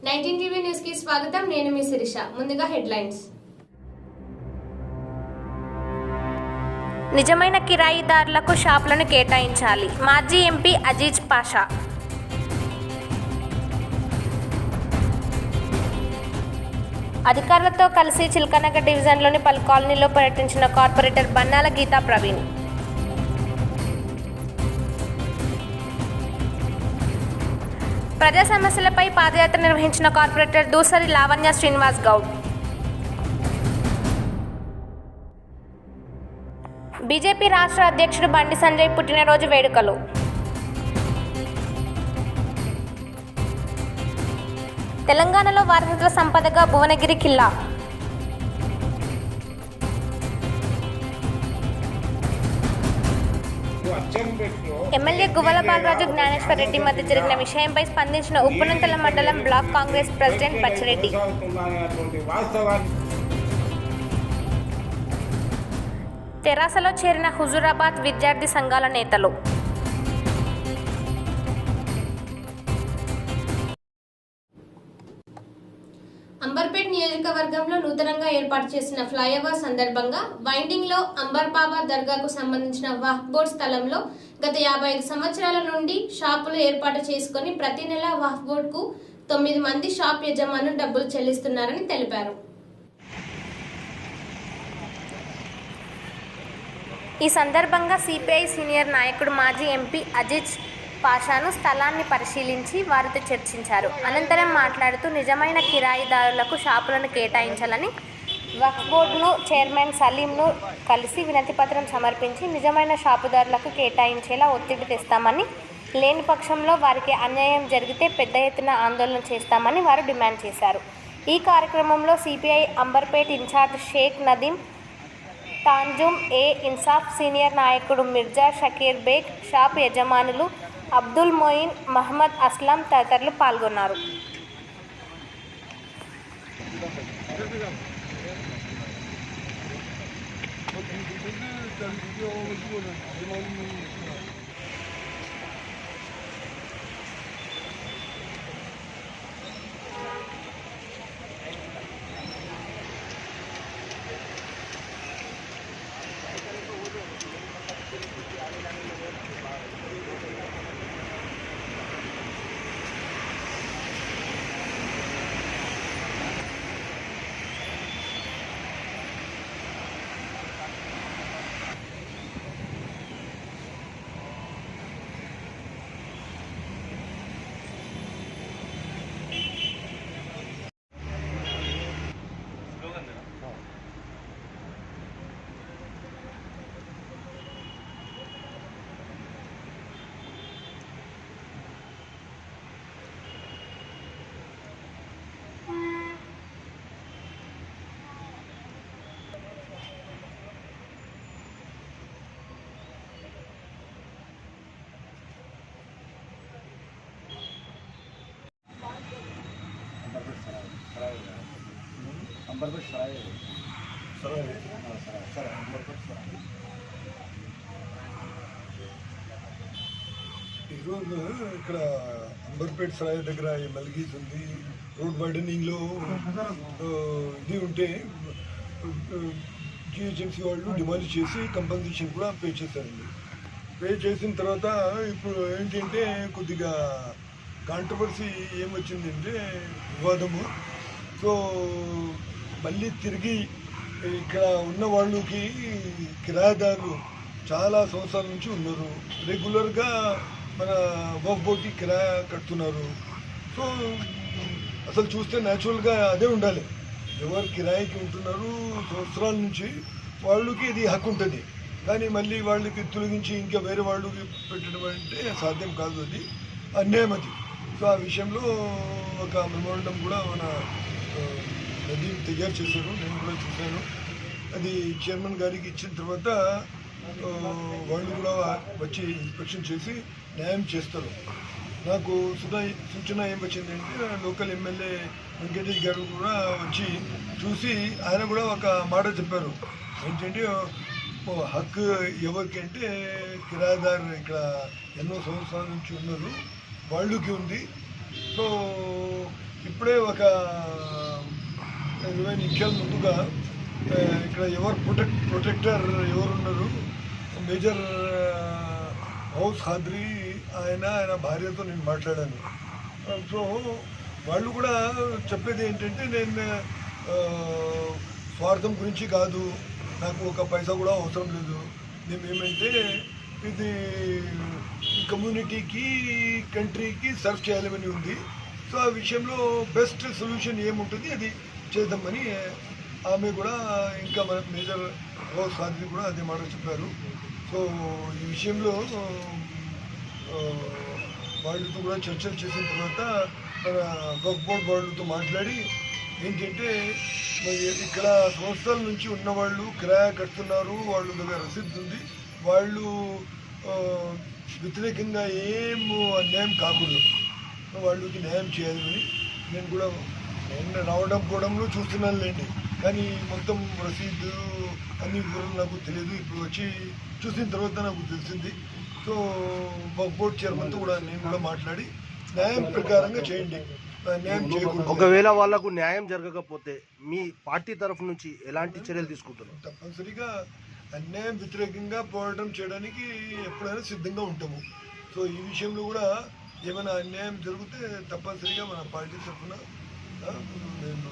19 TV news కి స్వాగతం. నేను మీ శిరీష. ముందుగా హెడ్లైన్స్. నిజమైన కిరాయిదారులకు షాపులను కేటాయించాలి. మాజీ ఎంపీ అజీజ్ పాషా. అధికారులతో కలిసి చిలకనగర్ డివిజన్లోని పలు కాలనీలో పర్యటించిన కార్పొరేటర్ బన్నాల గీతా ప్రవీణ్. ప్రజా సమస్యలపై పాదయాత్ర నిర్వహించిన కార్పొరేటర్ దూసరి లావణ్య శ్రీనివాస్ గౌడ్. బీజేపీ రాష్ట్ర అధ్యక్షుడు బండి సంజయ్ పుట్టినరోజు వేడుకలు. తెలంగాణలో వారసత్వ సంపదగా భువనగిరి ఖిల్లా. ఎమ్మెల్యే గువ్వల బాలరాజు జ్ఞానేశ్వర్ రెడ్డి మధ్య జరిగిన విషయంపై స్పందించిన ఉప్పునంతల మండలం బ్లాక్ కాంగ్రెస్ ప్రెసిడెంట్ బచ్చిరెడ్డి. తెరాసలో చేరిన హుజూరాబాద్ విద్యార్థి సంఘాల నేతలు. అంబర్పేట్ నియోజకవర్గంలో నూతనంగా ఏర్పాటు చేసిన ఫ్లైఓవర్ సందర్భంగా వైండింగ్ లో అంబర్బాబా దర్గాకు సంబంధించిన వక్ఫ్ బోర్డు స్థలంలో గత 55 సంవత్సరాల నుండి షాపులు ఏర్పాటు చేసుకుని ప్రతి నెల వక్ఫ్ బోర్డుకు 9 మంది షాప్ యజమానులు డబ్బులు చెల్లిస్తున్నారని తెలిపారు. ఈ సందర్భంగా సిపిఐ సీనియర్ నాయకుడు మాజీ ఎంపీ అజీజ్ పాషాను స్థలాన్ని పరిశీలించి వారితో చర్చించారు. అనంతరం మాట్లాడుతూ నిజమైన కిరాయిదారులకు షాపులను కేటాయించాలని వక్ఫ్ బోర్డును చైర్మన్ సలీంను కలిసి వినతిపత్రం సమర్పించి నిజమైన షాపుదారులకు కేటాయించేలా ఒత్తిడి తెస్తామని, లేని పక్షంలో వారికి అన్యాయం జరిగితే పెద్ద ఎత్తున ఆందోళన చేస్తామని వారు డిమాండ్ చేశారు. ఈ కార్యక్రమంలో సిపిఐ అంబర్పేట్ ఇన్ఛార్జ్ షేక్ నదీం, తాంజుమ్ ఏ ఇన్సాఫ్ సీనియర్ నాయకుడు మిర్జా షకీర్ బేగ్, షాప్ యజమానులు అబ్దుల్ మొయిన్, మహమ్మద్ అస్లాం తదితరులు పాల్గొన్నారు. अंबरपेट सराय ఈరోజు ఇక్కడ అంబర్పేట్ సరాయ్ దగ్గర మల్గీస్ ఉంది. రోడ్ వైడనింగ్లో ఇది ఉంటే జిహెచ్ఎంసీ వాళ్ళు డిమాలిష్ చేసి కంపన్సేషన్ కూడా పే చేశారండి. పే చేసిన తర్వాత ఇప్పుడు ఏంటంటే కొద్దిగా కాంట్రవర్సీ ఏమొచ్చిందంటే వివాదము. సో మళ్ళీ తిరిగి ఇక్కడ ఉన్న వాళ్ళకి కిరాయిదారులు చాలా సంవత్సరాల నుంచి ఉన్నారు. రెగ్యులర్గా మన వక్ఫ్ బోర్డుకి కిరాయి కడుతున్నారు. సో అసలు చూస్తే న్యాచురల్గా అదే ఉండాలి. ఎవరు కిరాయికి ఉంటున్నారు సంవత్సరాల నుంచి వాళ్ళకి ఇది హక్కు ఉంటుంది. కానీ మళ్ళీ వాళ్ళకి తొలగించి ఇంకా వేరే వాళ్ళకి పెట్టడం అంటే సాధ్యం కాదు, అది అన్యాయం అది. సో ఆ విషయంలో ఒక మెమోరండం కూడా మన నదీం తయారు చేశారు, నేను కూడా చూశాను. అది చైర్మన్ గారికి ఇచ్చిన తర్వాత వాళ్ళు కూడా వచ్చి ఇన్స్పెక్షన్ చేసి న్యాయం చేస్తారు. నాకు సూచన ఏం వచ్చిందంటే లోకల్ ఎమ్మెల్యే వెంకటేష్ గారు కూడా వచ్చి చూసి ఆయన కూడా ఒక మాట చెప్పారు. ఏంటంటే హక్కు ఎవరికంటే కిరాయిదారు ఇక్కడ ఎన్నో సంవత్సరాల నుంచి ఉన్నారు వాళ్ళకి ఉంది. సో ఇప్పుడే ఒక 20 నిమిషాల ముందుగా ఇక్కడ ప్రొటెక్టర్ ఎవరున్నారు, మేజర్ హౌస్ ఖాద్రీ ఆయన భార్యతో నేను మాట్లాడాను. సో వాళ్ళు కూడా చెప్పేది ఏంటంటే, నేను స్వార్థం గురించి కాదు, నాకు ఒక పైసా కూడా అవసరం లేదు, మేమేమంటే ఇది కమ్యూనిటీకి కంట్రీకి సర్వ్ చేయాలని ఉంది. సో ఆ విషయంలో బెస్ట్ సొల్యూషన్ ఏముంటుంది అది చేద్దామని ఆమె కూడా, ఇంకా మన మేజర్ హౌస్ ఖాద్రీ కూడా అదే మాట చెప్పారు. సో ఈ విషయంలో వాళ్ళతో కూడా చర్చలు చేసిన తర్వాత మన వక్ఫ్ బోర్డ్ వాళ్ళతో మాట్లాడి ఏంటంటే, మరి ఇక్కడ సంవత్సరాల నుంచి ఉన్నవాళ్ళు కిరాయి కడుతున్నారు, వాళ్ళ దగ్గర రసీదు ఉంది, వాళ్ళు వ్యతిరేకంగా ఏం అన్యాయం కాకూడదు, వాళ్ళకి న్యాయం చేయాలని నేను రావడం పోవడంలో చూస్తున్నానులేండి, కానీ మొత్తం రసీదు అన్ని వివరాలు నాకు తెలియదు. ఇప్పుడు వచ్చి చూసిన తర్వాత నాకు తెలిసింది. సో వక్ఫ్ బోర్డ్ చైర్మన్తో కూడా నేను కూడా మాట్లాడి న్యాయం ప్రకారంగా చేయండి, న్యాయం చేయకూడదు. ఒకవేళ వాళ్ళకు న్యాయం జరగకపోతే మీ పార్టీ తరఫు నుంచి ఎలాంటి చర్యలు తీసుకుంటున్నారు? తప్పనిసరిగా అన్యాయం వ్యతిరేకంగా పోరాటం చేయడానికి ఎప్పుడైనా సిద్ధంగా ఉంటాము. సో ఈ విషయంలో కూడా ఏమైనా అన్యాయం జరిగితే తప్పనిసరిగా మన పార్టీ తరఫున నేను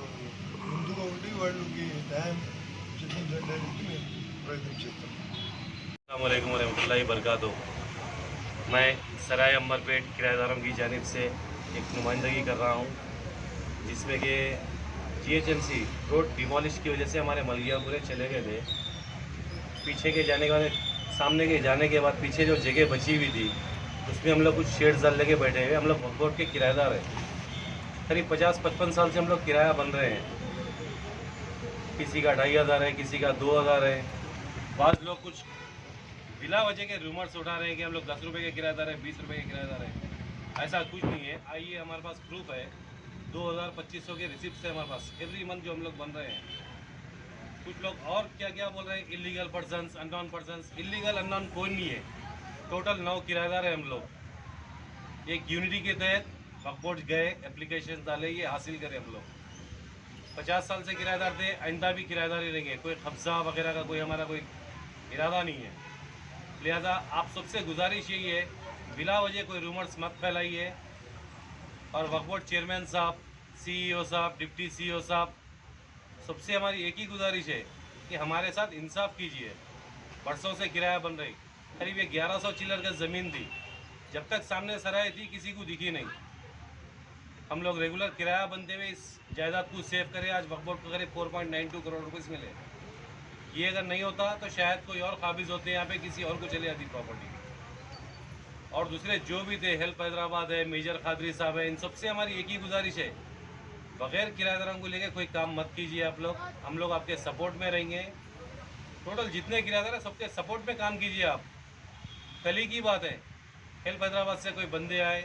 ముందుగా ఉండి వాళ్ళకి న్యాయం చెల్లించడానికి నేను ప్రయత్నం చేస్తాను. अस्सलाम वालेकुम रहमतुल्लाहि बरकातहू। मैं सराय अंबरपेट किराएदारों की जानिब से एक नुमाइंदगी कर रहा हूँ, जिसमें कि GHMC रोड डिमोलिश की वजह से हमारे मलगिया पूरे चले गए थे। पीछे के जाने के बाद, सामने के जाने के बाद पीछे जो जगह बची हुई थी उसमें हम लोग कुछ शेड्स डाल लेके बैठे हुए। हम लोग वक्फ बोर्ड के किराएदार हैं, करीब 50-55 साल से हम लोग किराया बन रहे हैं। किसी का 2500 है, किसी का 2000 है। बाद लोग कुछ बिला वजह के रूमर्स उठा रहे हैं कि हम लोग 10 रुपये के किराएदार हैं, 20 रुपये के किराएदार हैं। ऐसा कुछ नहीं है। आइए, हमारे पास प्रूफ है, 2000-2500 के रिसिप्ट है हमारे पास एवरी मंथ जो हम लोग बन रहे हैं। कुछ लोग और क्या क्या बोल रहे हैं, illegal persons, unknown persons. Illegal unknown कोई नहीं है, टोटल 9 किराएदार है हम लोग। एक यूनिटी के तहत वक्फ बोर्ड गए, एप्लीकेशन डाले, ये हासिल करें हम लोग। 50 साल से किराएदार थे, आइंदा भी किराएदार ही रहेंगे। कोई कब्जा वगैरह का कोई हमारा कोई इरादा नहीं है। लिहाजा आप सबसे गुजारिश यही है, बिला वजह कोई रूमर्स मत फैलाइए। और वक्फ बोर्ड चेयरमैन साहब, CEO साहब, डिप्टी CEO साहब, सबसे हमारी एक ही गुजारिश है कि हमारे साथ इंसाफ कीजिए। बरसों से किराया बन रही, करीब 1100 चिल्लर गज ज़मीन थी, जब तक सामने सराय थी किसी को दिखी नहीं। हम लोग रेगुलर किराया बनते हुए इस जायदाद को सेव करें। आज वक्फ बोर्ड को करीब 4.92 करोड़ रुपये मिले। ये अगर नहीं होता तो शायद कोई और काबिज होते यहाँ पे, किसी और को चली जाती प्रॉपर्टी। और दूसरे जो भी थे, हेल्प हैदराबाद है, मेजर खादरी साहब है, इन सबसे हमारी एक ही गुजारिश है, बगैर किराएदारों को लेकर कोई काम मत कीजिए आप लोग। हम लोग आपके सपोर्ट में रहेंगे। टोटल जितने किराएदार हैं सबके सपोर्ट में काम कीजिए आप। कल ही की बात है, हेल्प हैदराबाद से कोई बंदे आए,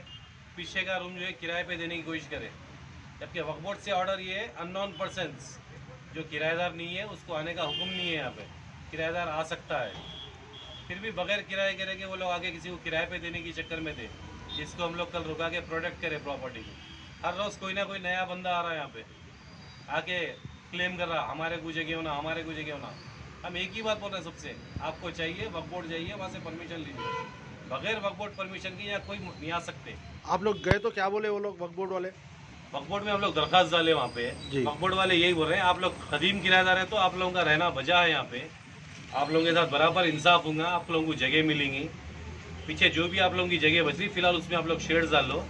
पीछे का रूम जो है किराए पे देने की कोशिश करे, जबकि वक्फ बोर्ड से ऑर्डर ये है, अननोन पर्सन्स जो किराएदार नहीं है उसको आने का हुक्म नहीं है। यहाँ पे किराएदार आ सकता है, फिर भी बगैर किराए के रह के वो लोग आगे किसी को किराए पे देने के चक्कर में थे, जिसको हम लोग कल रुका के प्रोटेक्ट करें प्रॉपर्टी को। हर रोज़ कोई ना कोई नया बंदा आ रहा है यहाँ पे, आके क्लेम कर रहा हमारे को जगह होना, हमारे को जगह होना। हम एक ही बात बोल रहे हैं सबसे, आपको चाहिए वक्फ बोर्ड जाइए, वहाँ से परमिशन लीजिए। बगैर वक्फ बोर्ड परमिशन के यहाँ कोई नहीं आ सकते। आप लोग गए तो क्या बोले वो लोग वक्फ बोर्ड वाले? वक्फ बोर्ड में हम लोग दरखास्त डाले वहाँ पे, वक्फ बोर्ड वाले यही बोल रहे हैं, आप लोग कदीम किराएदार हैं तो आप लोगों का रहना बजा है यहाँ पे, आप लोगों के साथ बराबर इंसाफ होगा, आप लोगों को जगह मिलेंगी। पीछे जो भी आप लोगों की जगह बच रही फिलहाल उसमें आप लोग शेड्स डाल लो।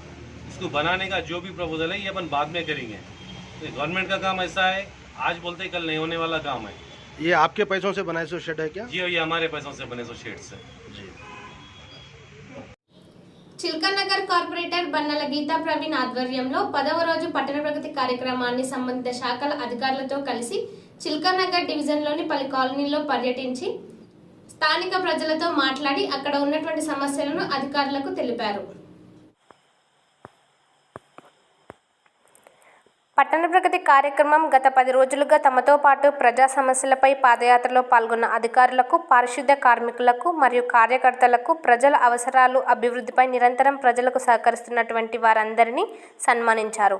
इसको बनाने का जो भी प्रपोजल है ये अपन बाद में करेंगे। तो गवर्नमेंट का काम ऐसा है, आज बोलते ही कल नहीं होने वाला काम है। ये आपके पैसों से बनाए सो शेड है क्या? जी, ये हमारे पैसों से बने सो शेड्स है जी। చిల్కన్ నగర్ కార్పొరేటర్ బన్నల గీతా ప్రవీణ్ ఆధ్వర్యంలో 10వ రోజు పట్టణ ప్రగతి కార్యక్రమాన్ని సంబంధిత శాఖల అధికారులతో కలిసి చిల్కన్ నగర్ డివిజన్లోని పలు కాలనీల్లో పర్యటించి స్థానిక ప్రజలతో మాట్లాడి అక్కడ ఉన్నటువంటి సమస్యలను అధికారులకు తెలిపారు. పట్టణ ప్రగతి కార్యక్రమం గత 10 రోజులుగా తమతో పాటు ప్రజా సమస్యలపై పాదయాత్రలో పాల్గొన్న అధికారులకు, పారిశుద్ధ్య కార్మికులకు మరియు కార్యకర్తలకు ప్రజల అవసరాలు, అభివృద్ధిపై నిరంతరం ప్రజలకు సహకరిస్తున్నటువంటి వారందరినీ సన్మానించారు.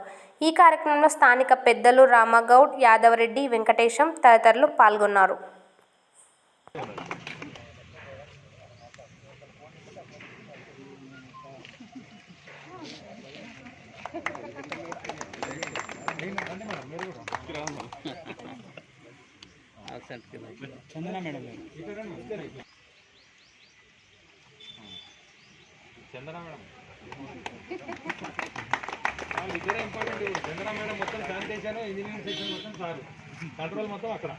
ఈ కార్యక్రమంలో స్థానిక పెద్దలు రామగౌడ్, యాదవరెడ్డి, వెంకటేశం తదితరులు పాల్గొన్నారు. చందన మేడం ఇద్దరే ఇంపార్టెంట్. చందన మేడం మొత్తం శానిటేషన్, ఇంజనీరింగ్ సెక్షన్ మొత్తం సార్, కంట్రోల్ మొత్తం అక్కడ.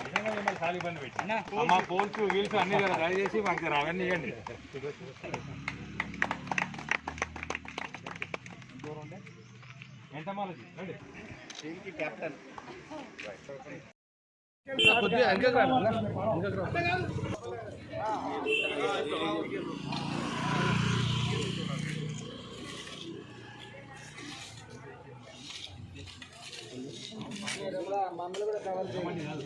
నిజంగా మిమ్మల్ని ఖాళీ బండి పెట్టి మా పోల్స్ వీల్స్ అన్ని ట్రై చేసి మాకు అవన్నీ ఇవ్వండి. ఎంతమాలజీ రండి. టీంకి కెప్టెన్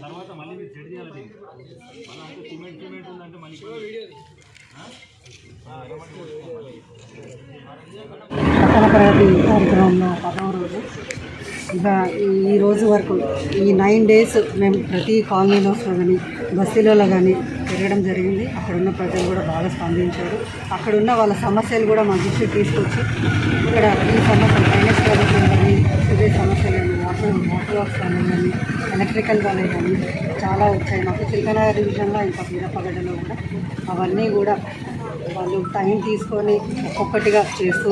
తర్వాత మళ్ళీ మీరు సెట్ చేయాలి. మన అంటే సిమెంట్ ఉందంటే మళ్ళీ పట్టణ ప్రగతి కార్యక్రమంలో 10వ రోజు. ఈ రోజు వరకు ఈ 9 days మేము ప్రతి కాలనీలో కానీ బస్తీలలో కానీ తిరగడం జరిగింది. అక్కడున్న ప్రజలు కూడా బాగా స్పందించారు. అక్కడున్న వాళ్ళ సమస్యలు కూడా మా దృష్టికి తీసుకొచ్చి ఇక్కడ ఈ సమస్యలు డ్రైనేజ్ ప్రాబ్లం కానీ, ఇదే సమస్యలు కానీ, వాటర్ వర్క్స్ కానీ, ఎలక్ట్రికల్ వాళ్ళే కానీ చాలా వచ్చాయి. మాకు చిలకనగర్ డివిజన్లో ఇంకా బీరప్పగడ్డలో కూడా అవన్నీ కూడా వాళ్ళు టైం తీసుకొని ఒక్కొక్కటిగా చేస్తూ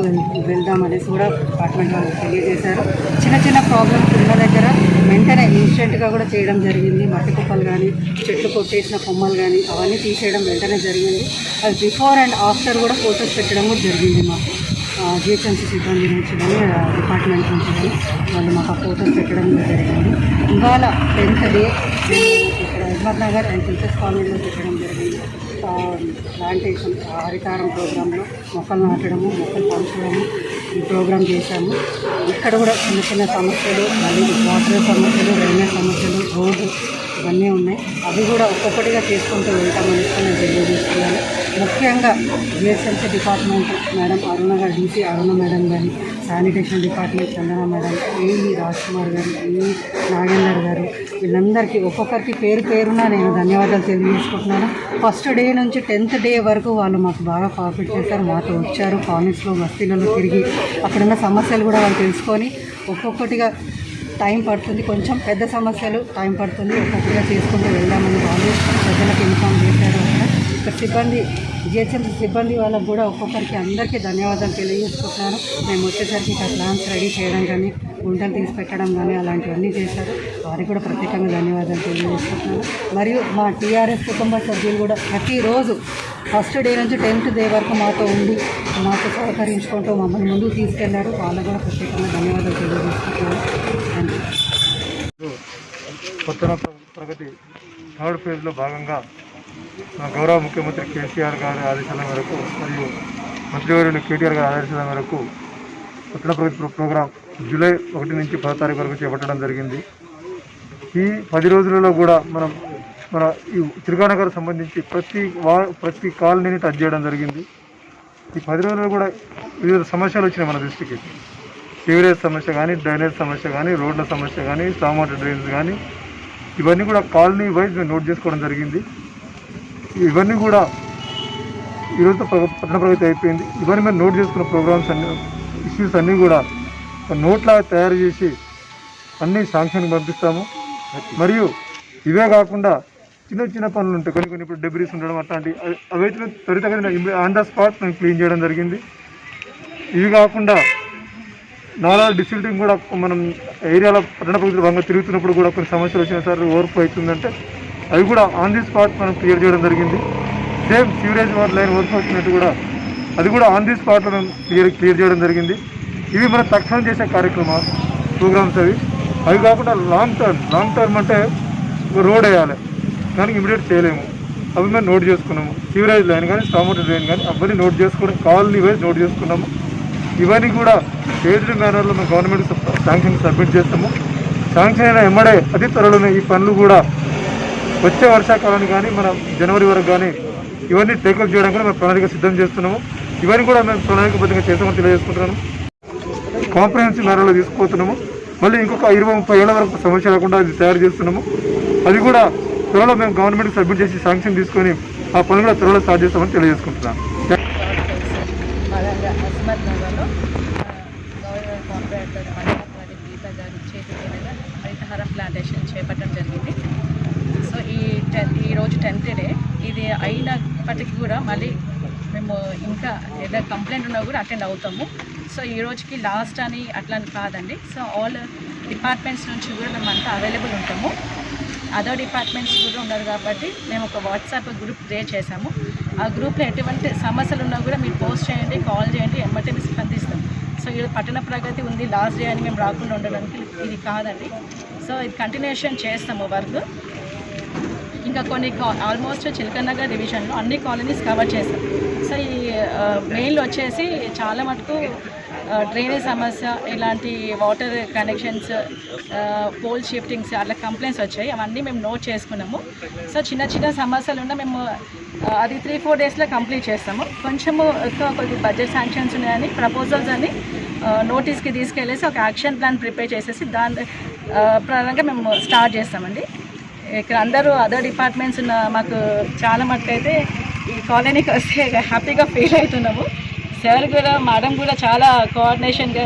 వెళ్దామనేసి కూడా డిపార్ట్మెంట్ వాళ్ళు తెలియజేశారు. చిన్న చిన్న ప్రాబ్లమ్స్ ఉన్న దగ్గర వెంటనే ఇన్స్టెంట్గా కూడా చేయడం జరిగింది. మట్టి కుప్పలు కానీ, చెట్లు కొట్టేసిన కొమ్మలు కానీ అవన్నీ తీసేయడం వెంటనే జరిగింది. అది బిఫోర్ అండ్ ఆఫ్టర్ కూడా ఫోటోస్ పెట్టడం కూడా జరిగింది. మాకు జిహెచ్ఎంసీ సిబ్బంది నుంచి కానీ, డిపార్ట్మెంట్ నుంచి కానీ వాళ్ళు మాకు ఆ ఫోటోస్ పెట్టడం జరిగింది. ఇవాళ 10th day ఇక్కడ అహ్మద్ నగర్ అండ్ ప్రిన్సెస్ కాలనీలో పెట్టడం జరిగింది. ప్లాంటేషన్ హరితారం ప్రోగ్రాంలో మొక్కలు నాటడము, మొక్కలు పంచడము ఈ ప్రోగ్రాం చేశాము. ఇక్కడ కూడా చిన్న చిన్న సమస్యలు, మళ్ళీ వాటర్ సమస్యలు, డ్రైనేజ్ సమస్యలు, రోడ్డు ఇవన్నీ ఉన్నాయి. అవి కూడా ఒక్కొక్కటిగా చేసుకుంటూ వెళ్తామని నేను తెలియజేస్తున్నాను. ముఖ్యంగా జిహెచ్ఎంసీ డిపార్ట్మెంట్ మేడం అరుణ గారు, డీసీ అరుణ మేడం గారి, శానిటేషన్ డిపార్ట్మెంట్ చందన మేడం, ఏఈ రాజ్ కుమార్ గారు, ఏఈ నాగేందర్ గారు, వీళ్ళందరికీ ఒక్కొక్కరికి పేరు పేరున నేను ధన్యవాదాలు తెలియజేసుకుంటున్నాను. ఫస్ట్ డే నుంచి 10th day వరకు వాళ్ళు మాకు బాగా కోఆపరేట్ చేశారు. మాతో వచ్చారు, కాలనీస్లో బస్తీలలో తిరిగి అక్కడున్న సమస్యలు కూడా వాళ్ళు తెలుసుకొని ఒక్కొక్కటిగా టైం పడుతుంది, కొంచెం పెద్ద సమస్యలు టైం పడుతుంది, ఒక్కొక్కటిగా చేసుకుంటూ వెళ్దామని వాళ్ళు ప్రజలకు ఇన్ఫార్మ్ చేశారు. ఇక్కడ సిబ్బంది, జిహెచ్ఎంసీ సిబ్బంది వాళ్ళకు కూడా ఒక్కొక్కరికి అందరికీ ధన్యవాదాలు తెలియజేసుకుంటున్నాను. మేము వచ్చేసరికి ఇక్కడ ప్లాన్స్ రెడీ చేయడం కానీ, గుంటలు తీసి పెట్టడం కానీ అలాంటివన్నీ చేశారు. వారికి కూడా ప్రత్యేకంగా ధన్యవాదాలు తెలియజేసుకుంటున్నాను. మరియు మా టీఆర్ఎస్ కుటుంబ సభ్యులు కూడా ప్రతిరోజు ఫస్ట్ డే నుంచి 10th day వరకు మాతో ఉండి మాతో సహకరించుకుంటూ మమ్మల్ని ముందుకు తీసుకెళ్లారు. వాళ్ళకు కూడా ప్రత్యేకంగా ధన్యవాదాలు తెలియజేసుకుంటున్నాను. పట్టణ ప్రగతి 3rd phase భాగంగా గౌరవ ముఖ్యమంత్రి కేసీఆర్ గారి ఆదేశాల మేరకు మరియు మంత్రివర్యులు కేటీఆర్ గారి ఆదేశాల మేరకు పట్టణ ప్రగతి ప్రోగ్రాం జూలై 1 నుంచి 10వ తారీఖు వరకు చేపట్టడం జరిగింది. ఈ 10 రోజులలో కూడా మన ఈ తిరుగానగర్ సంబంధించి ప్రతి కాలనీని టచ్ చేయడం జరిగింది. ఈ 10 రోజుల్లో కూడా వివిధ సమస్యలు వచ్చినాయి మన దృష్టికి. సీవరేజ్ సమస్య కానీ, డ్రైనేజ్ సమస్య కానీ, రోడ్ల సమస్య కానీ, స్టామ్ వాటర్ డ్రైన్స్ కానీ, ఇవన్నీ కూడా కాలనీ వైజ్ మేము నోట్ చేసుకోవడం జరిగింది. ఇవన్నీ కూడా ఈరోజుతో పట్టణ ప్రగతి అయిపోయింది. ఇవన్నీ మేము నోట్ చేసుకున్న ప్రోగ్రామ్స్ అన్ని, ఇష్యూస్ అన్నీ కూడా నోట్లా తయారు చేసి అన్నీ శాంక్షన్కి పంపిస్తాము. మరియు ఇవే కాకుండా చిన్న చిన్న పనులు ఉంటాయి, కొన్ని ఇప్పుడు డెబ్రీస్ ఉండడం అట్లాంటి అవైతే త్వరితగతిన ఆన్ ద స్పాట్ మేము క్లీన్ చేయడం జరిగింది. ఇవి కాకుండా నాలా డిస్ట్రిక్టింగ్ కూడా మనం ఏరియాలో పట్టణ ప్రగతి భాగంగా తిరుగుతున్నప్పుడు కూడా కొన్ని సమస్యలు వచ్చిన సార్ ఓవర్ఫ్లో అవుతుందంటే అవి కూడా ఆన్ ది స్పాట్ మనం క్లియర్ చేయడం జరిగింది. సేమ్ సీవరేజ్ లైన్ ఓవర్ఫ్లో వచ్చినట్టు కూడా అది కూడా ఆన్ ది స్పాట్లో మేము క్లియర్ చేయడం జరిగింది. ఇవి మనం తక్షణం చేసే ప్రోగ్రామ్స్ అవి కాకుండా లాంగ్ టర్మ్ అంటే రోడ్ వేయాలి, కానీ ఇమీడియట్ చేయలేము. అవి మేము నోట్ చేసుకున్నాము. సీవరేజ్ లైన్ కానీ, స్టామ్ వాటర్ డ్రైన్ కానీ అవన్నీ నోట్ చేసుకుని కాలనీ వైజ్ నోట్ చేసుకున్నాము. ఇవన్నీ కూడా ఫేజ్డ్ మేనర్లో మేము గవర్నమెంట్ శాంక్షన్ సబ్మిట్ చేస్తాము. శాంక్షన్ అయిన ఎమ్మడే అతి త్వరలోనే ఈ పనులు కూడా వచ్చే వర్షాకాలానికి కానీ మన జనవరి వరకు కానీ ఇవన్నీ టేకప్ చేయడానికి కూడా మేము ప్రణాళిక సిద్ధం చేస్తున్నాము. ఇవన్నీ కూడా మేము ప్రణాళికబద్ధంగా చేస్తామని తెలియజేసుకుంటున్నాము. కాంప్రహెన్సివ్ మేనర్లో తీసుకుపోతున్నాము. మళ్ళీ ఇంకొక 20-30 ఏళ్ళ వరకు సమస్య లేకుండా అది తయారు చేస్తున్నాము. అది కూడా త్వరలో మేము గవర్నమెంట్కి సబ్మిట్ చేసి శాంక్షన్ తీసుకొని ఆ పనులు కూడా త్వరలో స్టార్ట్ చేస్తామని తెలియజేసుకుంటున్నాను. అస్మత్ నగర్లో గవర్నమెంట్ కాంట్రాక్టర్ గీత గారి చేతి మీదుగా హరితహారం ప్లాంటేషన్ చేపట్టడం జరిగింది. సో ఈరోజు 10th డే ఇది అయినప్పటికీ కూడా మళ్ళీ మేము ఇంకా ఏదైనా కంప్లైంట్ ఉన్నా కూడా అటెండ్ అవుతాము. సో ఈ రోజుకి లాస్ట్ అని అట్లా కాదండి. సో ఆల్ డిపార్ట్మెంట్స్ నుంచి కూడా మేము అంతా అవైలబుల్ ఉంటాము. అదర్ డిపార్ట్మెంట్స్ కూడా ఉన్నారు కాబట్టి మేము ఒక వాట్సాప్ గ్రూప్ క్రియేట్ చేశాము. ఆ గ్రూప్లో ఎటువంటి సమస్యలు ఉన్నా కూడా మీరు పోస్ట్ చేయండి, కాల్ చేయండి, ఎమ్మటే మేము స్పందిస్తాం. సో ఇది పట్టణ ప్రగతి ఉంది లాస్ట్ డే అని మేము రాకుండా ఉండడానికి ఇది కాదండి. సో ఇది కంటిన్యూషన్ చేస్తాము వర్క్. ఇంకా కొన్ని ఆల్మోస్ట్ చిలకనగర్ డివిజన్లో అన్ని కాలనీస్ కవర్ చేస్తాం. సో ఈ మెయిన్లో వచ్చేసి చాలా మటుకు డ్రైనేజ్ సమస్య, ఇలాంటి వాటర్ కనెక్షన్స్, పోల్ షిఫ్టింగ్స్ అట్లా కంప్లైంట్స్ వచ్చాయి. అవన్నీ మేము నోట్ చేసుకున్నాము. సో చిన్న చిన్న సమస్యలు ఉన్నా మేము అది 3-4 డేస్లో కంప్లీట్ చేస్తాము. కొంచెము కొద్ది బడ్జెట్ శాంక్షన్స్ ఉన్నాయని ప్రపోజల్స్ అని నోటీస్కి తీసుకెళ్ళేసి ఒక యాక్షన్ ప్లాన్ ప్రిపేర్ చేసేసి దాని ప్రకారంగా మేము స్టార్ట్ చేస్తామండి. ఇక్కడ అందరూ అదర్ డిపార్ట్మెంట్స్ ఉన్న మాకు చాలా మటుకు అయితే ఈ కాలనీకి వస్తే హ్యాపీగా ఫీల్ అవుతున్నాము. సార్ కూడా మేడం కూడా చాలా కోఆర్డినేషన్గా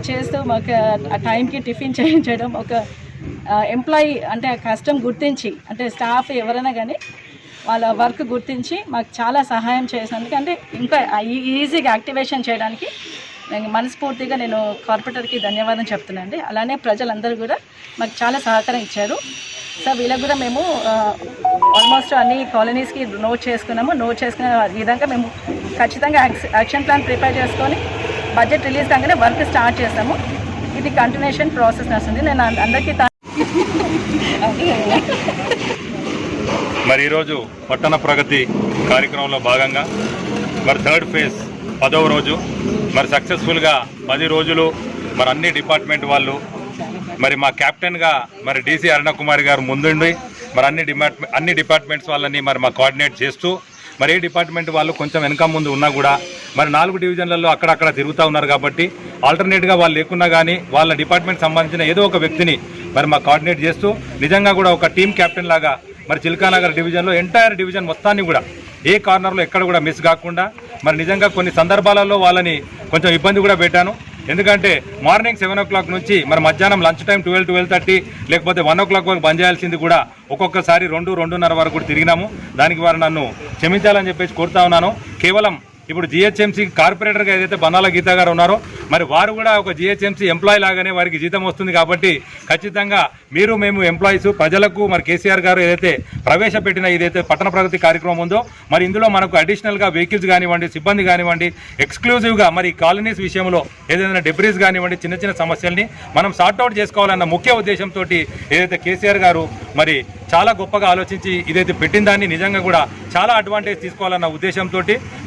చేస్తూ మాకు ఆ టైంకి టిఫిన్ చేయించడం, ఒక ఎంప్లాయీ అంటే కష్టం గుర్తించి అంటే స్టాఫ్ ఎవరైనా కానీ వాళ్ళ వర్క్ గుర్తించి మాకు చాలా సహాయం చేసినందుకు అంటే ఇంకా ఈజీగా యాక్టివేషన్ చేయడానికి నేను మనస్ఫూర్తిగా నేను కార్పొరేటర్కి ధన్యవాదం చెప్తున్నానండి. అలానే ప్రజలందరూ కూడా మాకు చాలా సహకారం ఇచ్చారు. సో వీళ్ళకి కూడా మేము ఆల్మోస్ట్ అన్ని కాలనీస్కి నోట్ చేసుకునే విధంగా మేము ఖచ్చితంగా యాక్షన్ ప్లాన్ ప్రిపేర్ చేసుకొని బడ్జెట్ రిలీజ్ కాగానే వర్క్ స్టార్ట్ చేస్తాము. ఇది కంటిన్యూషన్ ప్రాసెస్ నడుస్తుంది. నేను అందరికీ మరి ఈరోజు పట్టణ ప్రగతి కార్యక్రమంలో భాగంగా మరి 3rd ఫేజ్ 10వ రోజు మరి సక్సెస్ఫుల్గా 10 రోజులు మరి అన్ని డిపార్ట్మెంట్ వాళ్ళు మరి మా కెప్టెన్గా మరి డీసీ అరుణకుమారి గారు ముందుండి మరి అన్ని డిపార్ట్మెంట్స్ వాళ్ళని మరి మా కోఆర్డినేట్ చేస్తూ మరి ఏ డిపార్ట్మెంట్ వాళ్ళు కొంచెం వెనక ముందు ఉన్నా కూడా మరి 4 డివిజన్లలో అక్కడక్కడ తిరుగుతూ ఉన్నారు కాబట్టి ఆల్టర్నేట్గా వాళ్ళు లేకున్నా కానీ వాళ్ళ డిపార్ట్మెంట్ సంబంధించిన ఏదో ఒక వ్యక్తిని మరి మా కోఆర్డినేట్ చేస్తూ నిజంగా కూడా ఒక టీమ్ కెప్టెన్ లాగా మరి చిల్కానగర్ డివిజన్లో ఎంటైర్ డివిజన్ మొత్తాన్ని కూడా ఏ కార్నర్లో ఎక్కడ కూడా మిస్ కాకుండా మరి నిజంగా కొన్ని సందర్భాలలో వాళ్ళని కొంచెం ఇబ్బంది కూడా పెట్టాను. ఎందుకంటే మార్నింగ్ 7 o'clock నుంచి మరి మధ్యాహ్నం లంచ్ టైం 12-12:30 లేకపోతే 1 o'clock వరకు బంద్ చేయాల్సింది కూడా ఒక్కొక్కసారి 2-2:30 వరకు కూడా తిరిగినాము. దానికి వారు నన్ను క్షమించాలని చెప్పేసి కోరుతా ఉన్నాను. కేవలం ఇప్పుడు జిహెచ్ఎంసీ కార్పొరేటర్గా ఏదైతే బన్నాల గీత గారు ఉన్నారో మరి వారు కూడా ఒక జిహెచ్ఎంసీ ఎంప్లాయీ లాగానే వారికి జీతం వస్తుంది కాబట్టి ఖచ్చితంగా మేము ఎంప్లాయీస్ ప్రజలకు మరి కేసీఆర్ గారు ఏదైతే ప్రవేశపెట్టిన ఇదైతే పట్టణ ప్రగతి కార్యక్రమం ఉందో మరి ఇందులో మనకు అడిషనల్గా వెహికల్స్ కానివ్వండి, సిబ్బంది కానివ్వండి, ఎక్స్క్లూజివ్గా మరి కాలనీస్ విషయంలో ఏదైనా డెబ్రీస్ కానివ్వండి, చిన్న చిన్న సమస్యల్ని మనం సార్ట్అవుట్ చేసుకోవాలన్న ముఖ్య ఉద్దేశంతో ఏదైతే కేసీఆర్ గారు మరి చాలా గొప్పగా ఆలోచించి ఇదైతే పెట్టిన దాన్ని నిజంగా కూడా చాలా అడ్వాంటేజ్ తీసుకోవాలన్న ఉద్దేశంతో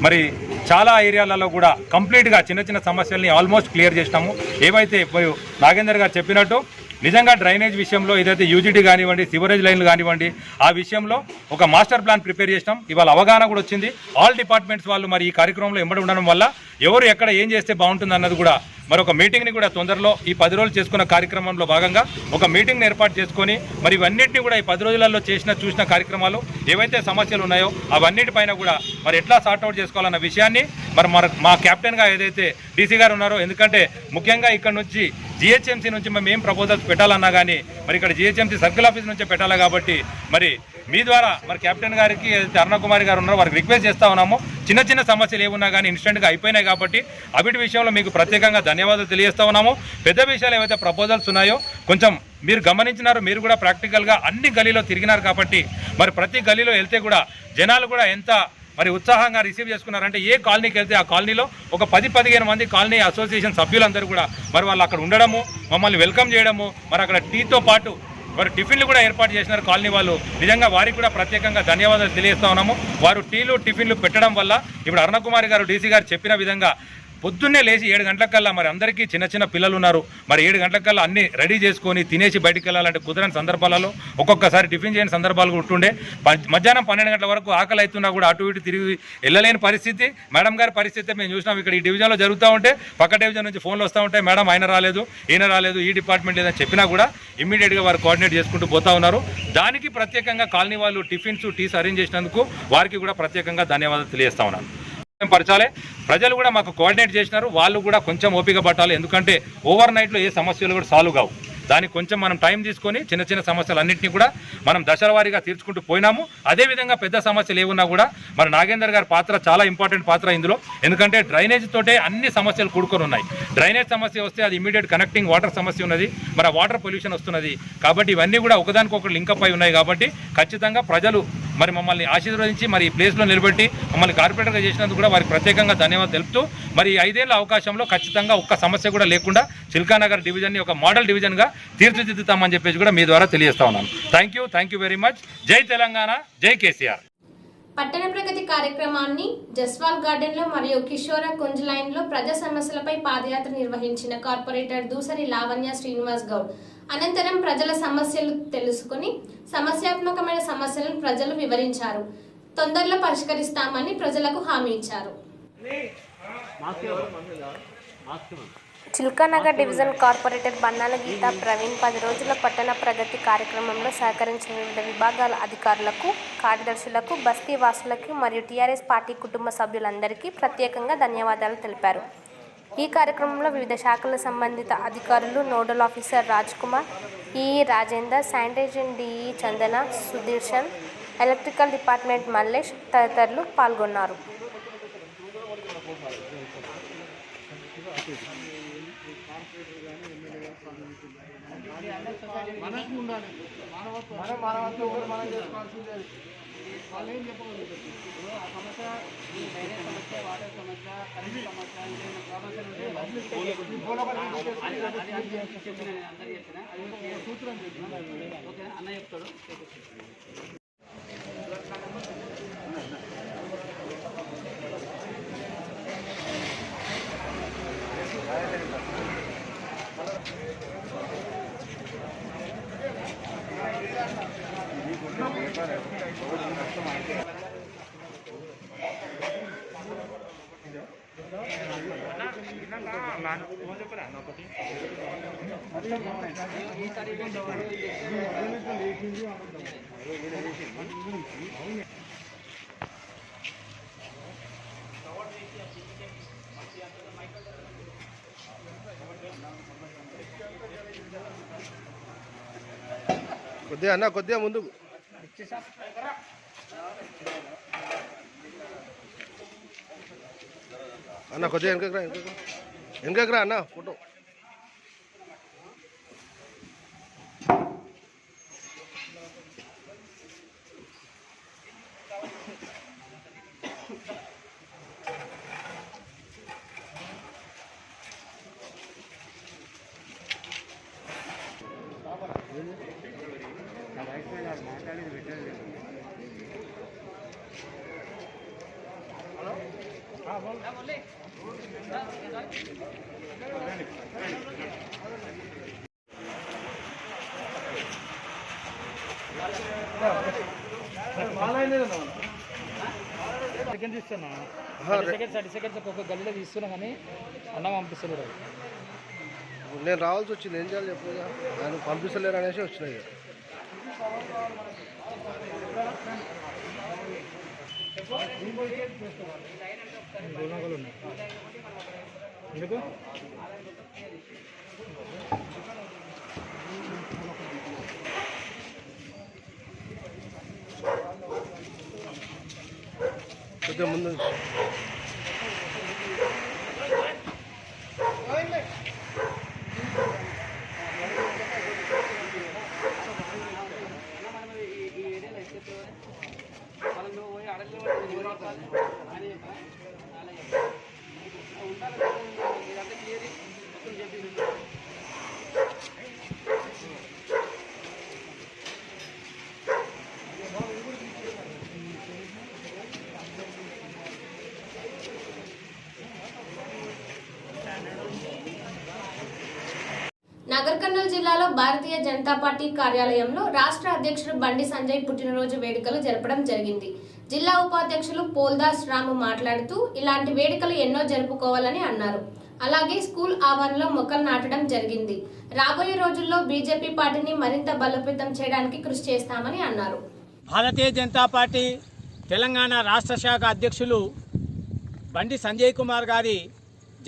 మరి చాలా ఏరియాలలో కూడా కంప్లీట్గా చిన్న చిన్న సమస్యల్ని ఆల్మోస్ట్ క్లియర్ చేసినాము. ఏవైతే ఇప్పుడు నాగేందర్ గారు చెప్పినట్టు నిజంగా డ్రైనేజ్ విషయంలో ఏదైతే యూజిటీ కానివ్వండి, సివరేజ్ లైన్లు కానివ్వండి, ఆ విషయంలో ఒక మాస్టర్ ప్లాన్ ప్రిపేర్ చేసినాం. ఇవాళ అవగాహన కూడా వచ్చింది. ఆల్ డిపార్ట్మెంట్స్ వాళ్ళు మరి ఈ కార్యక్రమంలో ఎంబడి ఉండడం వల్ల ఎవరు ఎక్కడ ఏం చేస్తే బాగుంటుంది అన్నది కూడా మరొక మీటింగ్ని కూడా తొందరలో ఈ 10 రోజులు చేసుకున్న కార్యక్రమంలో భాగంగా ఒక మీటింగ్ని ఏర్పాటు చేసుకొని మరి ఇవన్నింటినీ కూడా ఈ 10 రోజులలో చూసిన కార్యక్రమాలు ఏవైతే సమస్యలు ఉన్నాయో అవన్నిటిపైన కూడా మరి ఎట్లా సార్ట్అవుట్ చేసుకోవాలన్న విషయాన్ని మరి మా కెప్టెన్గా ఏదైతే డీసీ గారు ఉన్నారో, ఎందుకంటే ముఖ్యంగా ఇక్కడ నుంచి జిహెచ్ఎంసీ నుంచి మేము ఏం ప్రపోజల్స్ పెట్టాలన్నా కానీ మరి ఇక్కడ జిహెచ్ఎంసీ సర్కిల్ ఆఫీస్ నుంచే పెట్టాలి కాబట్టి మరి మీ ద్వారా మరి కెప్టెన్ గారికి ఏదైతే అరుణకుమారి గారు ఉన్నారో వారికి రిక్వెస్ట్ చేస్తూ ఉన్నాము. చిన్న చిన్న సమస్యలు ఏమున్నా కానీ ఇన్స్టెంట్గా అయిపోయినాయి కాబట్టి అవిటి విషయంలో మీకు ప్రత్యేకంగా ధన్యవాదాలు తెలియజేస్తూ ఉన్నాము. పెద్ద విషయాలు ఏవైతే ప్రపోజల్స్ ఉన్నాయో కొంచెం మీరు గమనించినారు, మీరు కూడా ప్రాక్టికల్గా అన్ని గలీలో తిరిగినారు కాబట్టి మరి ప్రతి గలీలో వెళ్తే కూడా జనాలు కూడా ఎంత మరి ఉత్సాహంగా రిసీవ్ చేసుకున్నారంటే ఏ కాలనీకి వెళ్తే ఆ కాలనీలో ఒక 10-15 మంది కాలనీ అసోసియేషన్ సభ్యులందరూ కూడా మరి వాళ్ళు అక్కడ ఉండడము, మమ్మల్ని వెల్కమ్ చేయడము, మరి అక్కడ టీతో పాటు మరి టిఫిన్లు కూడా ఏర్పాటు చేసినారు కాలనీ వాళ్ళు. నిజంగా వారికి కూడా ప్రత్యేకంగా ధన్యవాదాలు తెలియజేస్తా ఉన్నాము. వారు టీలు టిఫిన్లు పెట్టడం వల్ల ఇప్పుడు అరుణకుమారి గారు డీసీ గారు చెప్పిన విధంగా పొద్దున్నే లేచి 7 గంటలకల్లా మరి అందరికీ చిన్న చిన్న పిల్లలు ఉన్నారు, మరి 7 గంటలకల్లా అన్ని రెడీ చేసుకొని తినేసి బయటికి వెళ్ళాలంటే కుదరని సందర్భాలలో ఒక్కొక్కసారి టిఫిన్ చేయని సందర్భాలు ఉంటుండే. మధ్యాహ్నం 12 గంటల వరకు ఆకలి అవుతున్నా కూడా అటు ఇటు తిరిగి వెళ్ళలేని పరిస్థితి. మేడం గారి పరిస్థితి మేము చూసినాం. ఇక్కడ ఈ డివిజన్లో జరుగుతూ ఉంటే పక్క డివిజన్ నుంచి ఫోన్లు వస్తూ ఉంటాయి, మేడం ఆయన రాలేదు, ఈయన రాలేదు, ఈ డిపార్ట్మెంట్ లేదని చెప్పినా కూడా ఇమ్మీడియట్గా వారు కోఆర్డినేట్ చేసుకుంటూ పోతా ఉన్నారు. దానికి ప్రత్యేకంగా కాలనీ వాళ్ళు టిఫిన్స్ టీస్ అరేంజ్ చేసినందుకు వారికి కూడా ప్రత్యేకంగా ధన్యవాదాలు తెలియజేస్తా ఉన్నాను. పరచాలి ప్రజలు కూడా మాకు కోఆర్డినేట్ చేసినారు, వాళ్ళు కూడా కొంచెం ఓపిక పట్టాలి. ఎందుకంటే ఓవర్ నైట్లో ఏ సమస్యలు కూడా సాల్వ్ కావు. దానికి కొంచెం మనం టైం తీసుకొని చిన్న చిన్న సమస్యలన్నింటినీ కూడా మనం దశల వారీగా తీర్చుకుంటూ పోయినాము. అదేవిధంగా పెద్ద సమస్యలు ఏమున్నా కూడా మన నాగేందర్ గారి పాత్ర చాలా ఇంపార్టెంట్ పాత్ర ఇందులో. ఎందుకంటే డ్రైనేజ్ తోటే అన్ని సమస్యలు కూడుకొని ఉన్నాయి. డ్రైనేజ్ సమస్య వస్తే అది ఇమీడియట్ కనెక్టింగ్ వాటర్ సమస్య ఉన్నది, మన వాటర్ పొల్యూషన్ వస్తున్నది. కాబట్టి ఇవన్నీ కూడా ఒకదానికొకటి లింకప్ అయి ఉన్నాయి. కాబట్టి ఖచ్చితంగా ప్రజలు మరి మమ్మల్ని ఆశీర్వదించి మరి ఈ ప్లేస్లో నిలబెట్టి మమ్మల్ని కార్పొరేటర్గా చేసినందుకు కూడా వారికి ప్రత్యేకంగా ధన్యవాదాలు తెలుపుతూ మరి 5 ఏళ్ల అవకాశంలో ఖచ్చితంగా ఒక్క సమస్య కూడా లేకుండా చిల్కానగర్ డివిజన్ని ఒక మోడల్ డివిజన్గా తీర్చిదిద్దుతామని చెప్పేసి కూడా మీ ద్వారా తెలియజేస్తా ఉన్నాను. Thank you very much. జై తెలంగాణ, జై కేసీఆర్. పట్టణ ప్రగతి కార్యక్రమాన్ని జస్వాల్ గార్డెన్లో మరియు కిషోర కుంజ్ లైన్లో ప్రజా సమస్యలపై పాదయాత్ర నిర్వహించిన కార్పొరేటర్ దూసరి లావణ్య శ్రీనివాస్ గౌడ్ అనంతరం ప్రజల సమస్యలు తెలుసుకుని సమస్యాత్మకమైన సమస్యలను ప్రజలు వివరించారు. తొందరలో పరిష్కరిస్తామని ప్రజలకు హామీ ఇచ్చారు. చిల్కానగర్ డివిజన్ కార్పొరేటర్ బన్నాల గీతా ప్రవీణ్ 10 రోజుల పట్టణ ప్రగతి కార్యక్రమంలో సహకరించిన వివిధ విభాగాల అధికారులకు, కార్యదర్శులకు, బస్తీ వాసులకు మరియు టీఆర్ఎస్ పార్టీ కుటుంబ సభ్యులందరికీ ప్రత్యేకంగా ధన్యవాదాలు తెలిపారు. ఈ కార్యక్రమంలో వివిధ శాఖల సంబంధిత అధికారులు, nodal officer Raj Kumar, EE Rajender, sanitation DE Chandana, Sudarshan, electrical department Mallesh తదితరులు పాల్గొన్నారు. కొద్దిగా ముందుకు అన్న, కొద్దిగా వెనకకు రా అన్న, ఫోటో. సెకండ్స్ ఇస్తున్నా, 30 సెకండ్స్ ఒక గల్లీలో తీస్తున్నా కానీ అన్నం పంపిస్తలేరు. నేను రావాల్సి వచ్చింది, ఏం చేయాలి చెప్పు. ఆయన పంపిస్తలేరు అనేసి వచ్చినాయి. ఎందుకు కొద్దిగా ముందు నగర్ కర్నూలు జిల్లాలో భారతీయ జనతా పార్టీ కార్యాలయంలో రాష్ట్ర అధ్యక్షుడు బండి సంజయ్ పుట్టినరోజు వేడుకలు జరపడం జరిగింది. జిల్లా ఉపాధ్యక్షులు పోల్దాస్ రాము మాట్లాడుతూ ఇలాంటి వేడుకలు ఎన్నో జరుపుకోవాలని అన్నారు. అలాగే స్కూల్ ఆవరణలో మొక్కలు నాటడం జరిగింది. రాబోయే రోజుల్లో బీజేపీ పార్టీని మరింత బలోపేతం చేయడానికి కృషి చేస్తామని అన్నారు. భారతీయ జనతా పార్టీ తెలంగాణ రాష్ట్ర శాఖ అధ్యక్షులు బండి సంజయ్ కుమార్ గారి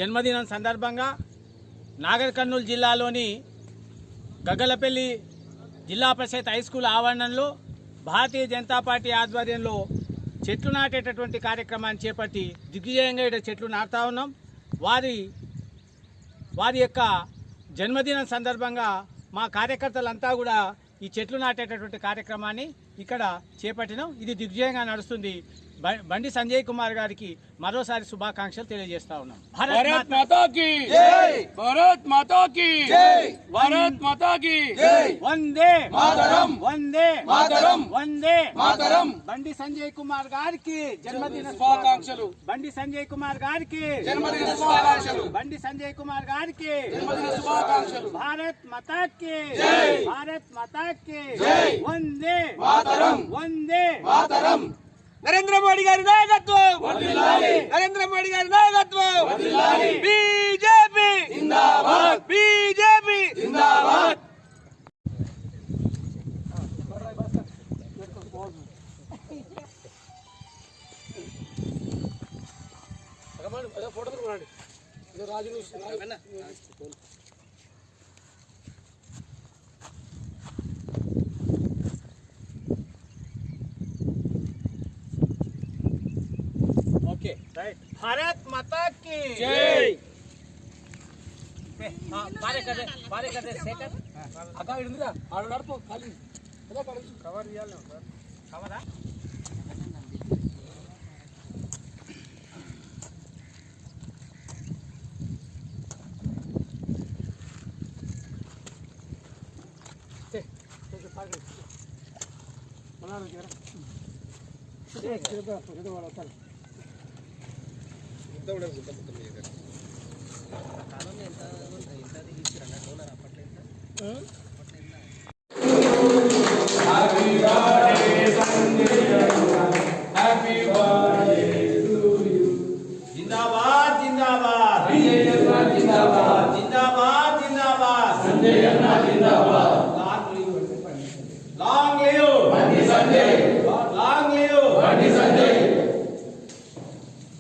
జన్మదినం సందర్భంగా నాగర్ కర్నూలు జిల్లాలోని గగ్గలపల్లి జిల్లా పరిషత్ హై స్కూల్ ఆవరణంలో భారతీయ జనతా పార్టీ ఆధ్వర్యంలో చెట్లు నాటేటటువంటి కార్యక్రమాన్ని చేపట్టి దిగ్విజయంగా ఇక్కడ చెట్లు నాటుతా ఉన్నాం. వారి యొక్క జన్మదినం సందర్భంగా మా కార్యకర్తలంతా కూడా ఈ చెట్లు నాటేటటువంటి కార్యక్రమాన్ని ఇక్కడ చేపట్టినాం. ఇది దిగ్విజయంగా నడుస్తుంది. బండి సంజయ్ కుమార్ గారికి మరోసారి శుభాకాంక్షలు తెలియజేస్తా ఉన్నాం. భారత్ మాతా కీ జై, భారత్ మాతా కీ జై, భారత్ మాతా కీ జై, వందే మాతరం, వందే మాతరం, వందే మాతరం. బండి సంజయ్ కుమార్ గారికి జన్మదిన శుభాకాంక్షలు. బండి సంజయ్ కుమార్ గారికి జన్మదిన శుభాకాంక్షలు. బండి సంజయ్ కుమార్ గారికి జన్మదిన శుభాకాంక్షలు. భారత్ మాతా కీ జై, భారత్ మాతా కీ జై, వందే మాతరం, వందే మాతరం. నరేంద్ర మోడీ గారి నాయకత్వం, నరేంద్ర మోడీ గారి నాయకత్వం, బీజేపీ జిందాబాద్, బీజేపీ జిందాబాద్. Okay right. భారత్ మాతా కీ జై. భార్య శేఖర్ అక్క ఇడుందిరా ఆడు నడుపు ఖాళీ కవర్ ఇవ్వాలి కవరా జిందాబాద్ జిందాబాద్ జిందాబాద్ జిందాబాద్ జిందాబాద్ long live Bandi Sanjay, long live Bandi Sanjay.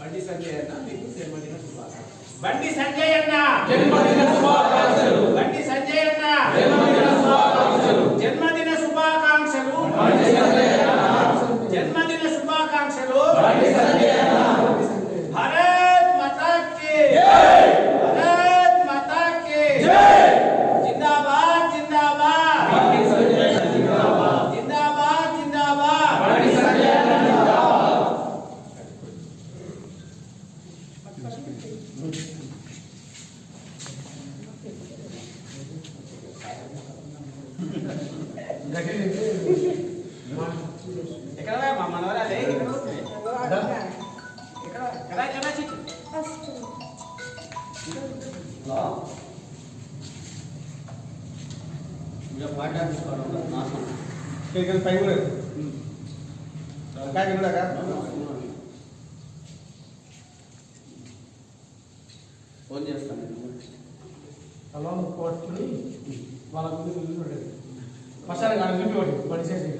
Bandi Sanjay అన్న మీకు జన్మదిన శుభాకాంక్షలు. బండి సంజయ్ అన్న జన్మదిన శుభాకాంక్షలు. బండి సంజయ్ అన్న జన్మదిన శుభాకాంక్షలు. జన్మదిన శుభాకాంక్షలు. బండి సంజయ్ అన్న జన్మదిన శుభాకాంక్షలు. బండి సంజయ్ అన్న. భారత్ మాతా కీ జై, భారత్ మాతా కీ జై, జిందాబాద్ జిందాబాద్ బండి సంజయ్ అన్న జిందాబాద్, జిందాబాద్ జిందాబాద్. బండి సంజయ్ అన్న జిందాబాద్. ఎక్కడ మా మనవరాలే ఎక్కడ ఎక్కడ చిట్టి ఫోన్ చేస్తాను అలా కొట్టుకుని వాళ్ళ ముందు మసాలా కానీ నింపి పడి చేసి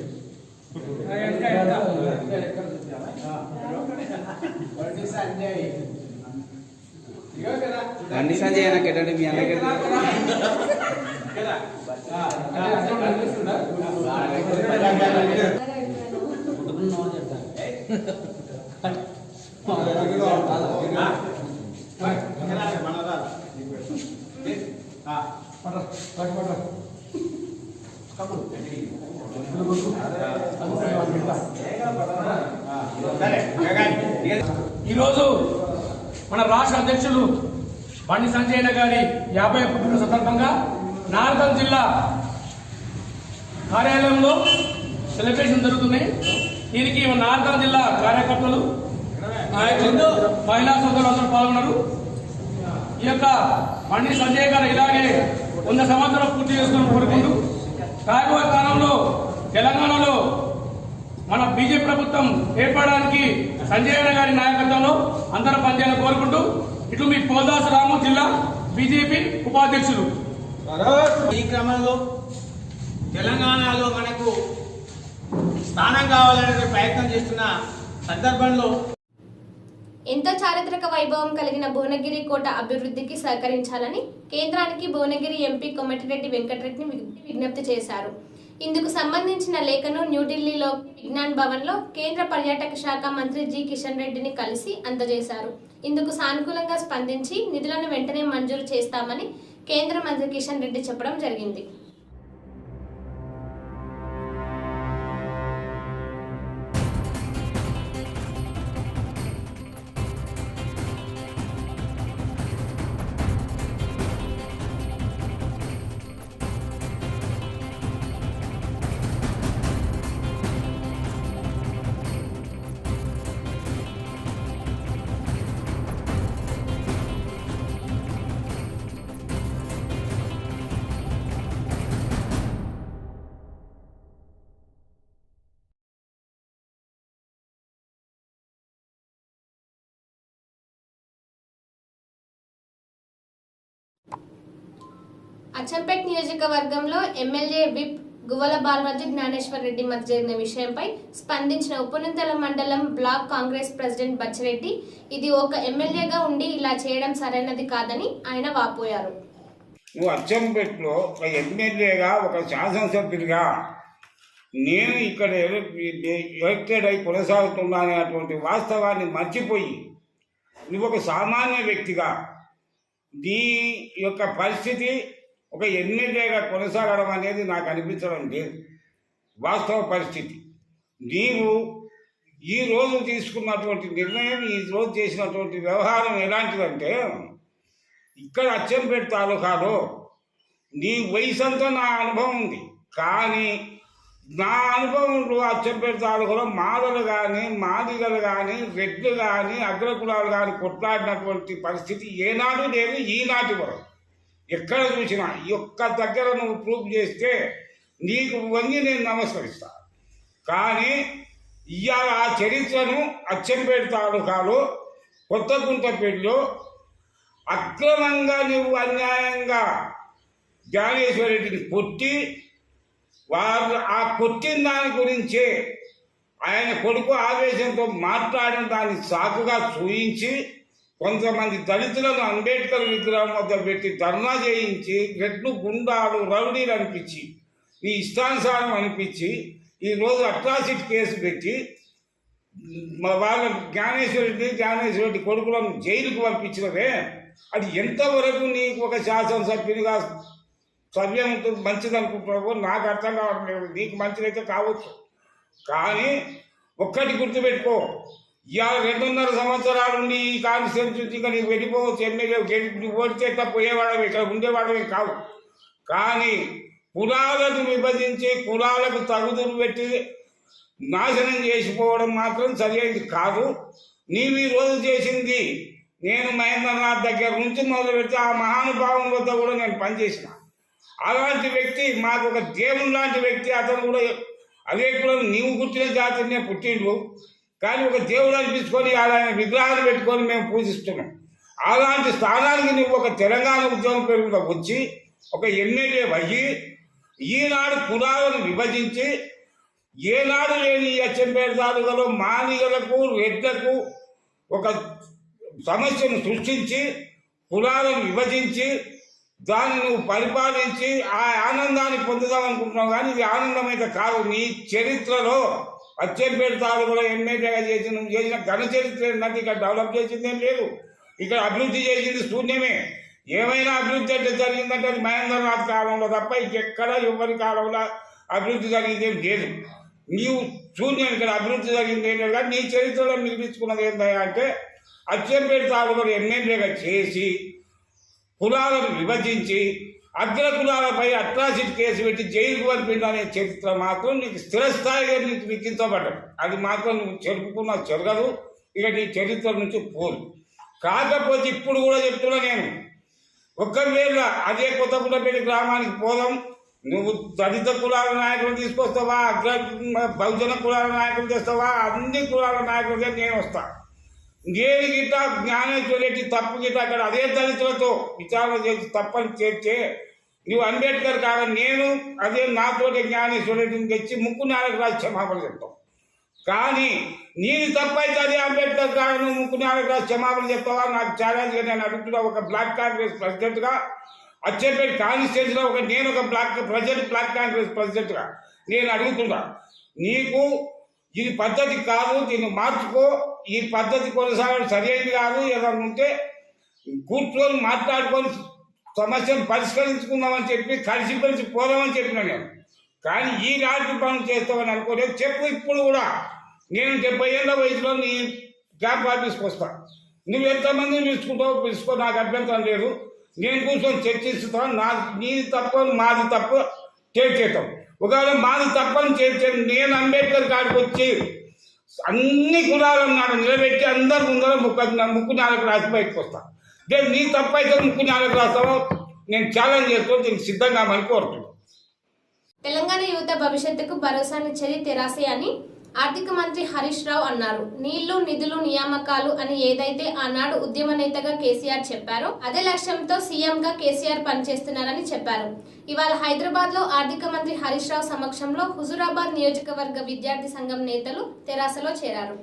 బండి సంజయ్ అన్న కెట్టండి మీ అన్న ఈరోజు మన రాష్ట్ర అధ్యక్షులు బండి సంజయ్ గారి 50వ పుట్టినరోజు సందర్భంగా నాగర్ జిల్లా కార్యాలయంలో సెలబ్రేషన్ జరుగుతున్నాయి. దీనికి నాగర్ జిల్లా కార్యకర్తలు, నాయకులు, మహిళా సోదరులు అందరూ పాల్గొన్నారు. ఈ యొక్క బండి సంజయ్ గారు ఇలాగే 100 సంవత్సరాలు పూర్తి చేసుకుని కోరుకుంటూ రాబోయే కాలంలో తెలంగాణలో మన బీజేపీ ప్రభుత్వం ఏర్పడడానికి సంజయ్ అన్న గారి నాయకత్వంలో అందరూ పనిచేయాలని కోరుకుంటూ ఇటు మీ పోదాస్ రాము జిల్లా బీజేపీ ఉపాధ్యక్షులు. ఈ క్రమంలో తెలంగాణలో మనకు స్థానం కావాలనే ప్రయత్నం చేస్తున్న సందర్భంలో ఎంతో చారిత్రక వైభవం కలిగిన భువనగిరి కోట అభివృద్ధికి సహకరించాలని కేంద్రానికి భువనగిరి ఎంపీ కోమటిరెడ్డి వెంకటరెడ్డిని విజ్ఞప్తి చేశారు. ఇందుకు సంబంధించిన లేఖను న్యూఢిల్లీలో విజ్ఞాన్ భవన్లో కేంద్ర పర్యాటక శాఖ మంత్రి జి కిషన్ రెడ్డిని కలిసి అందజేశారు. ఇందుకు సానుకూలంగా స్పందించి నిధులను వెంటనే మంజూరు చేస్తామని కేంద్ర మంత్రి కిషన్ రెడ్డి చెప్పడం జరిగింది. అచ్చంపేట్ నియోజకవర్గంలో ఎమ్మెల్యే విప్ గువ్వల బాలరాజు జ్ఞానేశ్వర్ రెడ్డి మధ్య జరిగిన విషయంపై స్పందించిన ఉపనంతల మండలం బ్లాక్ కాంగ్రెస్ ప్రెసిడెంట్ బచ్చిరెడ్డి ఇది ఒక ఎమ్మెల్యేగా ఉండి ఇలా చేయడం సరైనది కాదని ఆయన వాపోయారు. నువ్వు అచ్చంపేటలో ఒక ఎమ్మెల్యేగా ఒక శాసనసభ్యుడిగా నేను ఇక్కడ ఎలక్టెడ్ అయి కొనసాగుతున్నా అనేటువంటి వాస్తవాన్ని మర్చిపోయి నువ్వు ఒక సామాన్య వ్యక్తిగా నీ యొక్క పరిస్థితి ఒక ఎమ్మెల్యేగా కొనసాగడం అనేది నాకు అనిపించడం లేదు. వాస్తవ పరిస్థితి నీవు ఈరోజు తీసుకున్నటువంటి నిర్ణయం, ఈరోజు చేసినటువంటి వ్యవహారం ఎలాంటిదంటే, ఇక్కడ అచ్చంపేట తాలూకాలో నీ వయసు అంతా నా అనుభవం ఉంది. కానీ నా అనుభవంలో అచ్చంపేట తాలూకాలో మాలలు కానీ, మాదిగలు కానీ, రెడ్లు కానీ, అగ్రకులాలు కానీ కొట్లాడినటువంటి పరిస్థితి ఏనాడు లేదు. ఈనాటి వరకు ఎక్కడ చూసినా ఈ ఒక్క దగ్గర నువ్వు ప్రూఫ్ చేస్తే నీకు వంగి నేను నమస్కరిస్తాను. కానీ ఇవాళ ఆ చరిత్రను అచ్చంపేట తాలూకాలో కొత్తగుంటపేటలో అక్రమంగా నువ్వు అన్యాయంగా జ్ఞానేశ్వరరెడ్డిని కొట్టి వాళ్ళు ఆ కొట్టిన దాని గురించే ఆయన కొడుకు ఆవేశంతో మాట్లాడిన దాన్ని సాకుగా చూయించి కొంతమంది దళితులను అంబేద్కర్ విగ్రహం వద్ద పెట్టి ధర్నా చేయించి రెడ్లు గుండాలు రౌడీలు అనిపించి నీ ఇష్టానుసారం అనిపించి ఈరోజు అట్రాసిటీ కేసు పెట్టి వాళ్ళ జ్ఞానేశ్వరరెడ్డి కొడుకులను జైలుకు పంపించినవే, అది ఎంతవరకు నీకు ఒక శాసనసభ్యునిగా సభ్యం మంచిది అనుకుంటున్నావో నాకు అర్థం కావట్లేదు. నీకు మంచిదైతే కావచ్చు, కానీ ఒక్కటి గుర్తుపెట్టుకో, ఇవాళ 2.5 సంవత్సరాల నుండి ఈ కాన్స్టిట్యూన్సీ నీకు వెళ్ళిపోవచ్చు. ఎమ్మెల్యే నువ్వు ఓడితే పోయేవాడవి, ఇక్కడ ఉండేవాడవి కావు. కానీ కులాలను విభజించి కులాలకు తగుదులు పెట్టి నాశనం చేసిపోవడం మాత్రం సరైనది కాదు. నీవు ఈరోజు చేసింది, నేను మహేంద్రనాథ్ దగ్గర నుంచి మొదలు పెడితే ఆ మహానుభావం వద్ద కూడా నేను పనిచేసిన అలాంటి వ్యక్తి, మాకు ఒక దేవుని లాంటి వ్యక్తి. అతను కూడా అదే కులం నీవు పుట్టిన జాతినే పుట్టిండు, కానీ ఒక దేవుడు అనిపించుకొని ఆయన విగ్రహాలు పెట్టుకొని మేము పూజిస్తున్నాం. అలాంటి స్థానానికి నువ్వు ఒక తెలంగాణ ఉద్యమం పేరు వచ్చి ఒక ఎమ్మెల్యే అయ్యి ఈనాడు కులాలను విభజించి ఏనాడు లేని ఈ అచ్చంపేట తాలూకాలో మాదిగలకు రెడ్లకు ఒక సమస్యను సృష్టించి కులాలను విభజించి దాన్ని నువ్వు పరిపాలించి ఆ ఆనందాన్ని పొందుదాం అనుకుంటున్నావు. కానీ ఇది ఆనందం అయితే కాదు. నీ చరిత్రలో అచ్చంపేట తాలూకాలో ఎమ్మెల్యేగా నువ్వు చేసిన ఘన చరిత్ర ఏంటంటే ఇక్కడ డెవలప్ చేసిందేం లేదు, ఇక్కడ అభివృద్ధి చేసింది శూన్యమే. ఏమైనా అభివృద్ధి అంటే జరిగిందంటే అది మహేంద్రనాథ్ కాలంలో తప్ప ఇంకెక్కడ ఎవరి కాలంలో అభివృద్ధి జరిగిందేం లేదు. నీవు శూన్యం, ఇక్కడ అభివృద్ధి జరిగింది ఏం లేదు. కానీ నీ చరిత్రలో నిర్మించుకున్నది ఏంటంటే అచ్చంపేట తాలూకాలో ఎమ్మెల్యేగా చేసి కులాలను విభజించి అగ్రకులాలపై అట్రాసిటీ కేసు పెట్టి జైలుకు పంపిండు అనే చరిత్ర మాత్రం నీకు స్థిరస్థాయిగా నీకు లిఖించబడ్డది. అది మాత్రం నువ్వు చెరుపుకున్నా జరగదు. ఇక నీ చరిత్ర నుంచి పోదు. కాకపోతే ఇప్పుడు కూడా చెప్తున్నా, నేను ఒకవేళ అదే కొత్తగూడపేట గ్రామానికి పోదాం, నువ్వు దళిత కులాల నాయకులు తీసుకొస్తావా, బహుజన కులాల నాయకులు తెస్తావా, అన్ని కులాల నాయకులతో నేను వస్తా. నేను గిట్ట జ్ఞానేశ్వర రెడ్డి తప్పు గిట్ట అక్కడ అదే దళితులతో విచారణ చేసి తప్పని చేర్చే నువ్వు అంబేద్కర్ కాదు, నేను అదే నాతోటి జ్ఞానేశ్వర రెడ్డిని తెచ్చి ముక్కు నాలుగు రాసి క్షమాపణ చెప్తాం. కానీ నీది తప్పైతే అదే అంబేద్కర్ కాదు, నువ్వు ముక్కు నాలుగు రాసి క్షమాపణ చెప్తావా? నాకు ఛాలెంజ్గా నేను అడుగుతున్నా. ఒక బ్లాక్ కాంగ్రెస్ ప్రెసిడెంట్గా అచ్చంపేట కాన్స్టిట్యూన్సీలో నేను ఒక ప్రజెంట్ బ్లాక్ కాంగ్రెస్ ప్రెసిడెంట్గా నేను అడుగుతున్నా, నీకు ఇది పద్ధతి కాదు, దీన్ని మార్చుకో, ఈ పద్ధతి కొనసాగడం సరైనది కాదు. ఏదైనా ఉంటే కూర్చొని మాట్లాడుకొని సమస్యను పరిష్కరించుకుందామని చెప్పి కలిసి పోదామని చెప్పిన నేను. కానీ ఈ రాజకీయ పనులు చేస్తామని అనుకోలేదు. చెప్పు, ఇప్పుడు కూడా నేను 70 ఏళ్ళ వయసులో నీ క్యాంప్ ఆఫీస్కి వస్తాను. నువ్వు ఎంతమందిని పిలుచుకో, నాకు అభ్యంతరం లేదు. నేను కూర్చొని చర్చిస్తాను. నీది తప్పు మాది తప్పు చేర్చేస్తాం. ఒకవేళ మాది తప్పని చేర్చేది నేను అంబేద్కర్ కాడికి వచ్చి అన్ని కులాలను నాడు నిలబెట్టి అందరి ముందర ముక్కు నాలుగు రాసి బయటకు వస్తాను. నేను నీ తప్పు అయితే ముక్కు నాలుగు రాస్తావో నేను ఛాలెంజ్ చేసుకొని దీనికి సిద్ధంగా మని కోరుతున్నాను. తెలంగాణ యువత భవిష్యత్తుకు భరోసానిచ్చేది తెరాసే అని ఆర్థిక మంత్రి హరీష్ రావు అన్నారు. నీళ్లు, నిధులు, నియామకాలు అని ఏదైతే ఆనాడు ఉద్యమ నేతగా కేసీఆర్ చెప్పారో అదే లక్ష్యంతో సీఎంగా కేసీఆర్ పనిచేస్తున్నారని చెప్పారు. ఇవాళ హైదరాబాద్ లో ఆర్థిక మంత్రి హరీష్ రావు సమక్షంలో హుజూరాబాద్ నియోజకవర్గ విద్యార్థి సంఘం నేతలు తెరాసలో చేరారు.